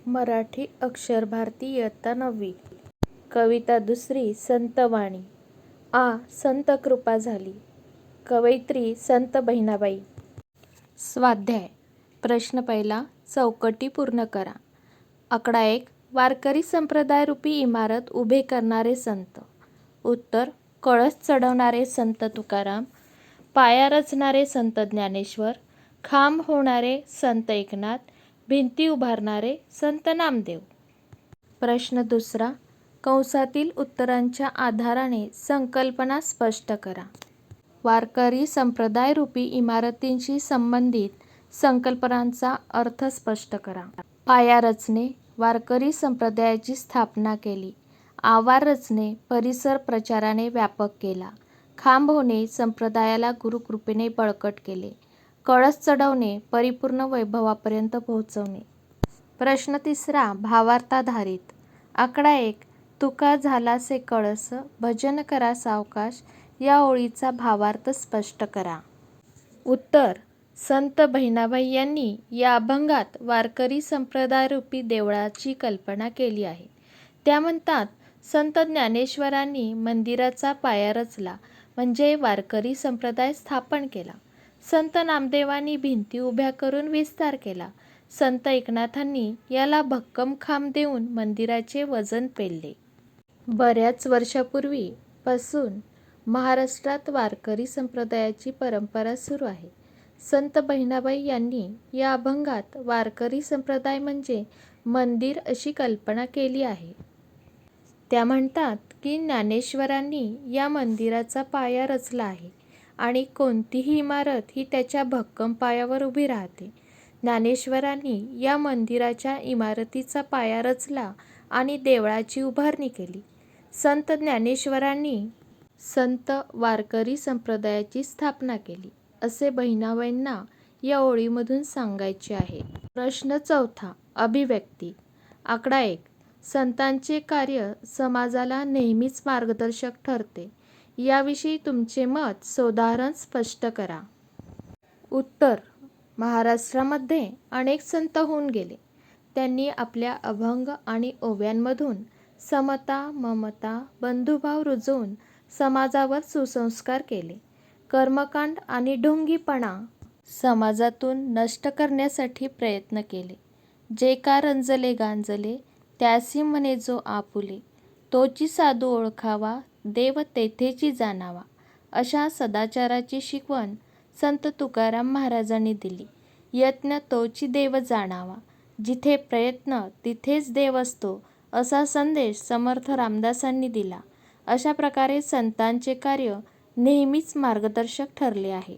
मराठी अक्षर भारती इयत्ता 9वी. कविता 2 संतवाणी. संत कृपा झाली. कवयित्री संत बहिणाबाई. स्वाध्याय. प्रश्न पहिला. चौकटी पूर्ण करा. आकडा 1. वारकरी संप्रदाय रूपी इमारत उभे करणारे संत. उत्तर. कळस चढवणारे संत तुकाराम, पाया रचणारे संत ज्ञानेश्वर, खांब होणारे संत एकनाथ, भिंती उभारणारे संत नामदेव. प्रश्न दुसरा. कंसातील उत्तरांच्या आधाराने संकल्पना स्पष्ट करा. वारकरी संप्रदाय रूपी इमारतींशी संबंधित संकल्पनांचा अर्थ स्पष्ट करा. पाया रचणे, वारकरी संप्रदायाची स्थापना केली. आवार रचणे, परिसर प्रचाराने व्यापक केला. खांब होणे, संप्रदायाला गुरुकृपेने बळकट केले. कळस चढवणे, परिपूर्ण वैभवापर्यंत पोहोचवणे. प्रश्न तिसरा. भावार्थाधारित. आकडा 1. तुका झालासे कळस, भजन करा सावकाश या ओळीचा भावार्थ स्पष्ट करा. उत्तर. संत बहिणाबाई यांनी या अभंगात वारकरी संप्रदाय रूपी देवळाची कल्पना केली आहे. त्या म्हणतात, संत ज्ञानेश्वरांनी मंदिराचा पाया रचला म्हणजे वारकरी संप्रदाय स्थापन केला. संत नामदेवांनी भिंती उभ्या करून विस्तार केला. संत एकनाथांनी याला भक्कम खांब देऊन मंदिराचे वजन पेलले. बऱ्याच वर्षापूर्वी पासून महाराष्ट्रात वारकरी संप्रदायाची परंपरा सुरू आहे. संत बहिणाबाई यांनी या अभंगात वारकरी संप्रदाय म्हणजे मंदिर अशी कल्पना केली आहे. त्या म्हणतात की ज्ञानेश्वरांनी या मंदिराचा पाया रचला आहे आणि कोणतीही इमारत ही त्याच्या भक्कम पायावर उभी राहते. ज्ञानेश्वरांनी या मंदिराच्या इमारतीचा पाया रचला आणि देवळाची उभारणी केली. संत ज्ञानेश्वरांनी संत वारकरी संप्रदायाची स्थापना केली असे बहिणाबाईंना या ओळीमधून सांगायचे आहे. प्रश्न चौथा. अभिव्यक्ती. आकडा 1. संतांचे कार्य समाजाला नेहमीच मार्गदर्शक ठरते. याविषयी तुमचे मत सोदाहरण स्पष्ट करा. उत्तर. महाराष्ट्रामध्ये अनेक संत होऊन गेले. त्यांनी आपल्या अभंग आणि ओव्यांमधून समता, ममता, बंधुभाव रुजवून समाजावर सुसंस्कार केले. कर्मकांड आणि ढोंगीपणा समाजातून नष्ट करण्यासाठी प्रयत्न केले. जे का रंजले गांजले, त्यासी म्हणे जो आपुले, तोची साधू ओळखावा, देव तेथेची जाणावा. अशा सदाचाराची शिकवण संत तुकाराम महाराजांनी दिली. यत्न तोची देव जाणावा, जिथे प्रयत्न तिथेच देव असतो असा संदेश समर्थ रामदासांनी दिला. अशा प्रकारे संतांचे कार्य नेहमीच मार्गदर्शक ठरले आहे.